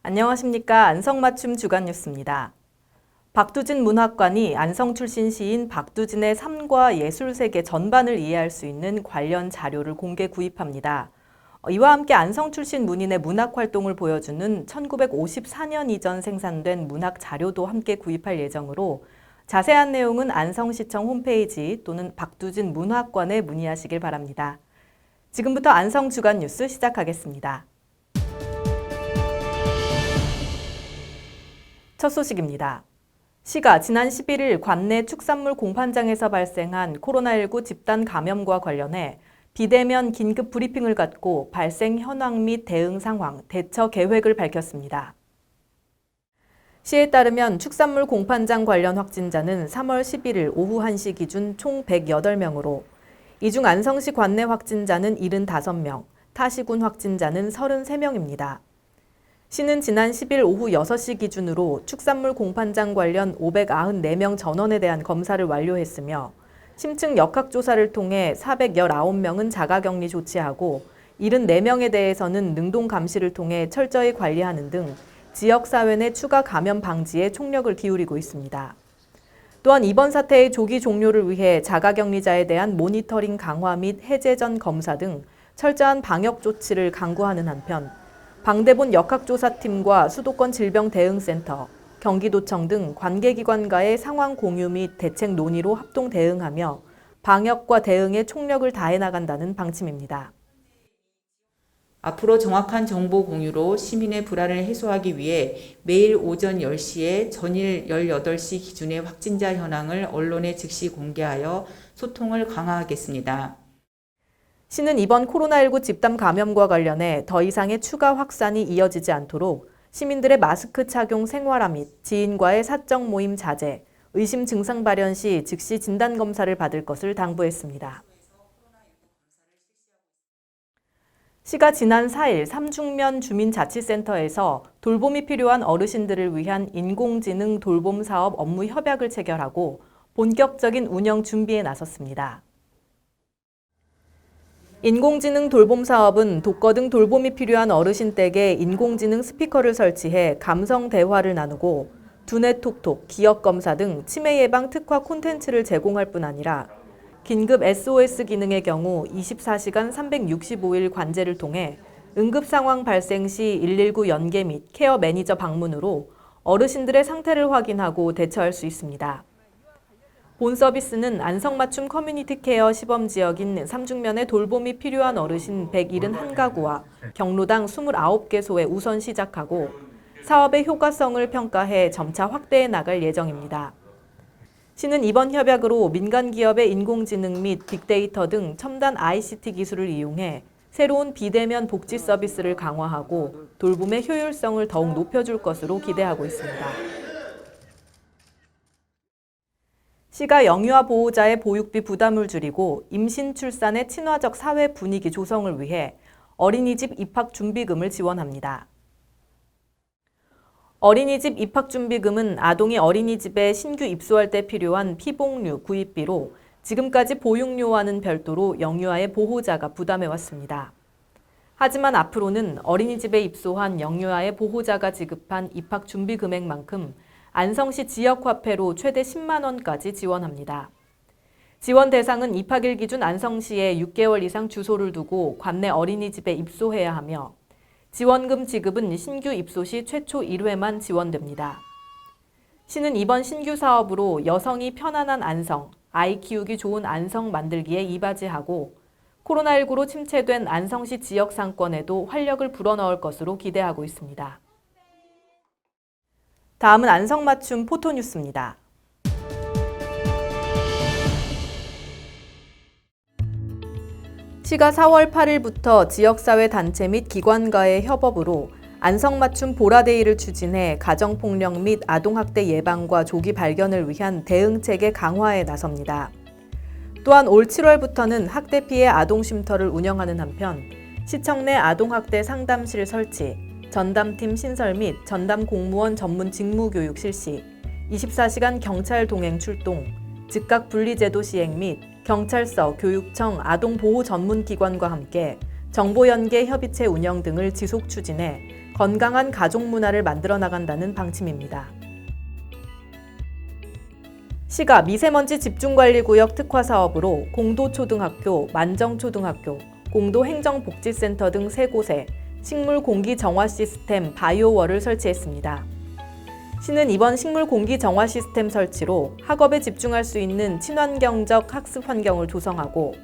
안녕하십니까. 안성맞춤 주간뉴스입니다. 박두진 문학관이 안성 출신 시인 박두진의 삶과 예술세계 전반을 이해할 수 있는 관련 자료를 공개 구입합니다. 이와 함께 안성 출신 문인의 문학활동을 보여주는 1954년 이전 생산된 문학 자료도 함께 구입할 예정으로 자세한 내용은 안성시청 홈페이지 또는 박두진 문학관에 문의하시길 바랍니다. 지금부터 안성 주간뉴스 시작하겠습니다. 첫 소식입니다. 시가 지난 11일 관내 축산물 공판장에서 발생한 코로나19 집단 감염과 관련해 비대면 긴급 브리핑을 갖고 발생 현황 및 대응 상황, 대처 계획을 밝혔습니다. 시에 따르면 축산물 공판장 관련 확진자는 3월 11일 오후 1시 기준 총 108명으로 이 중 안성시 관내 확진자는 75명, 타시군 확진자는 33명입니다. 시는 지난 10일 오후 6시 기준으로 축산물 공판장 관련 594명 전원에 대한 검사를 완료했으며 심층 역학조사를 통해 419명은 자가격리 조치하고 74명에 대해서는 능동 감시를 통해 철저히 관리하는 등 지역사회 내 추가 감염 방지에 총력을 기울이고 있습니다. 또한 이번 사태의 조기 종료를 위해 자가격리자에 대한 모니터링 강화 및 해제 전 검사 등 철저한 방역 조치를 강구하는 한편 방대본 역학조사팀과 수도권 질병대응센터, 경기도청 등 관계기관과의 상황 공유 및 대책 논의로 합동 대응하며 방역과 대응에 총력을 다해 나간다는 방침입니다. 앞으로 정확한 정보 공유로 시민의 불안을 해소하기 위해 매일 오전 10시에 전일 18시 기준의 확진자 현황을 언론에 즉시 공개하여 소통을 강화하겠습니다. 시는 이번 코로나19 집단 감염과 관련해 더 이상의 추가 확산이 이어지지 않도록 시민들의 마스크 착용 생활화 및 지인과의 사적 모임 자제, 의심 증상 발현 시 즉시 진단검사를 받을 것을 당부했습니다. 시가 지난 4일 삼중면 주민자치센터에서 돌봄이 필요한 어르신들을 위한 인공지능 돌봄 사업 업무 협약을 체결하고 본격적인 운영 준비에 나섰습니다. 인공지능 돌봄 사업은 독거 등 돌봄이 필요한 어르신 댁에 인공지능 스피커를 설치해 감성 대화를 나누고 두뇌 톡톡, 기억 검사 등 치매 예방 특화 콘텐츠를 제공할 뿐 아니라 긴급 SOS 기능의 경우 24시간 365일 관제를 통해 응급 상황 발생 시 119 연계 및 케어 매니저 방문으로 어르신들의 상태를 확인하고 대처할 수 있습니다. 본 서비스는 안성맞춤 커뮤니티 케어 시범지역인 삼중면에 돌봄이 필요한 어르신 171가구와 경로당 29개소에 우선 시작하고 사업의 효과성을 평가해 점차 확대해 나갈 예정입니다. 시는 이번 협약으로 민간 기업의 인공지능 및 빅데이터 등 첨단 ICT 기술을 이용해 새로운 비대면 복지 서비스를 강화하고 돌봄의 효율성을 더욱 높여줄 것으로 기대하고 있습니다. 시가 영유아 보호자의 보육비 부담을 줄이고 임신 출산의 친화적 사회 분위기 조성을 위해 어린이집 입학준비금을 지원합니다. 어린이집 입학준비금은 아동이 어린이집에 신규 입소할 때 필요한 피복류 구입비로 지금까지 보육료와는 별도로 영유아의 보호자가 부담해왔습니다. 하지만 앞으로는 어린이집에 입소한 영유아의 보호자가 지급한 입학준비 금액만큼 안성시 지역화폐로 최대 10만 원까지 지원합니다. 지원 대상은 입학일 기준 안성시에 6개월 이상 주소를 두고 관내 어린이집에 입소해야 하며 지원금 지급은 신규 입소 시 최초 1회만 지원됩니다. 시는 이번 신규 사업으로 여성이 편안한 안성, 아이 키우기 좋은 안성 만들기에 이바지하고 코로나19로 침체된 안성시 지역 상권에도 활력을 불어넣을 것으로 기대하고 있습니다. 다음은 안성맞춤 포토뉴스입니다. 시가 4월 8일부터 지역사회 단체 및 기관과의 협업으로 안성맞춤 보라데이를 추진해 가정폭력 및 아동학대 예방과 조기 발견을 위한 대응체계 강화에 나섭니다. 또한 올 7월부터는 학대 피해 아동쉼터를 운영하는 한편 시청 내 아동학대 상담실 설치, 전담팀 신설 및 전담 공무원 전문 직무교육 실시, 24시간 경찰 동행 출동, 즉각 분리제도 시행 및 경찰서, 교육청, 아동보호 전문기관과 함께 정보연계 협의체 운영 등을 지속 추진해 건강한 가족 문화를 만들어 나간다는 방침입니다. 시가 미세먼지 집중관리구역 특화 사업으로 공도초등학교, 만정초등학교, 공도행정복지센터 등 3곳에 식물 공기 정화 시스템 바이오월을 설치했습니다. 시는 이번 식물 공기 정화 시스템 설치로 학업에 집중할 수 있는 친환경적 학습 환경을 조성하고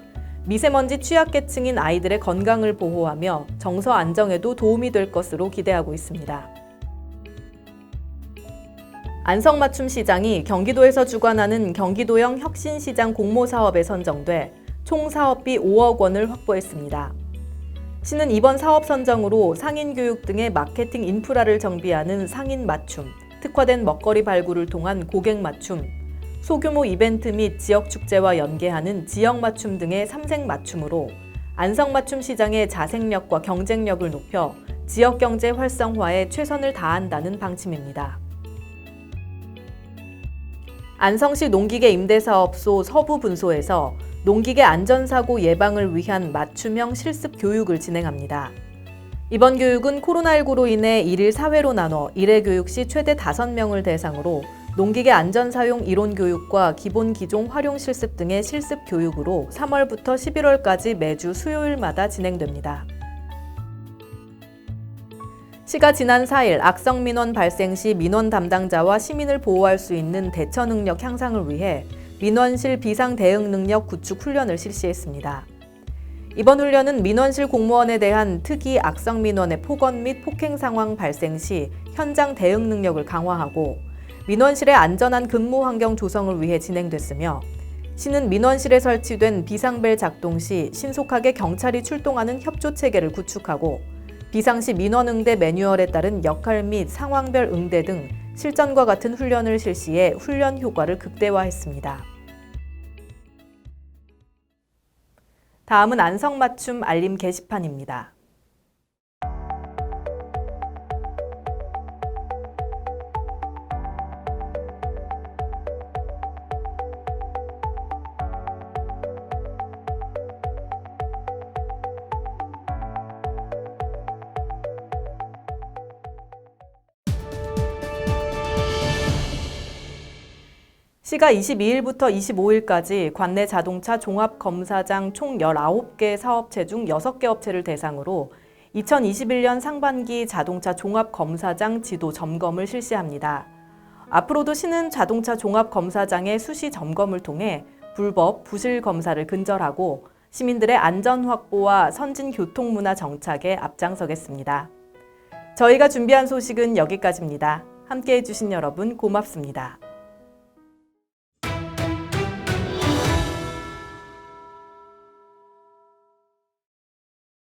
미세먼지 취약계층인 아이들의 건강을 보호하며 정서 안정에도 도움이 될 것으로 기대하고 있습니다. 안성맞춤시장이 경기도에서 주관하는 경기도형 혁신시장 공모사업에 선정돼 총 사업비 5억 원을 확보했습니다. 시는 이번 사업 선정으로 상인교육 등의 마케팅 인프라를 정비하는 상인맞춤, 특화된 먹거리 발굴을 통한 고객맞춤, 소규모 이벤트 및 지역축제와 연계하는 지역맞춤 등의 삼색맞춤으로 안성맞춤 시장의 자생력과 경쟁력을 높여 지역경제 활성화에 최선을 다한다는 방침입니다. 안성시 농기계 임대사업소 서부분소에서 농기계 안전사고 예방을 위한 맞춤형 실습 교육을 진행합니다. 이번 교육은 코로나19로 인해 1일 4회로 나눠 1회 교육 시 최대 5명을 대상으로 농기계 안전사용 이론교육과 기본 기종 활용 실습 등의 실습 교육으로 3월부터 11월까지 매주 수요일마다 진행됩니다. 시가 지난 4일 악성 민원 발생 시 민원 담당자와 시민을 보호할 수 있는 대처 능력 향상을 위해 민원실 비상 대응 능력 구축 훈련을 실시했습니다. 이번 훈련은 민원실 공무원에 대한 특이 악성 민원의 폭언 및 폭행 상황 발생 시 현장 대응 능력을 강화하고 민원실의 안전한 근무 환경 조성을 위해 진행됐으며 시는 민원실에 설치된 비상벨 작동 시 신속하게 경찰이 출동하는 협조 체계를 구축하고 비상시 민원 응대 매뉴얼에 따른 역할 및 상황별 응대 등 실전과 같은 훈련을 실시해 훈련 효과를 극대화했습니다. 다음은 안성맞춤 알림 게시판입니다. 시가 22일부터 25일까지 관내 자동차 종합검사장 총 19개 사업체 중 6개 업체를 대상으로 2021년 상반기 자동차 종합검사장 지도 점검을 실시합니다. 앞으로도 시는 자동차 종합검사장의 수시 점검을 통해 불법, 부실 검사를 근절하고 시민들의 안전 확보와 선진 교통문화 정착에 앞장서겠습니다. 저희가 준비한 소식은 여기까지입니다. 함께해 주신 여러분 고맙습니다.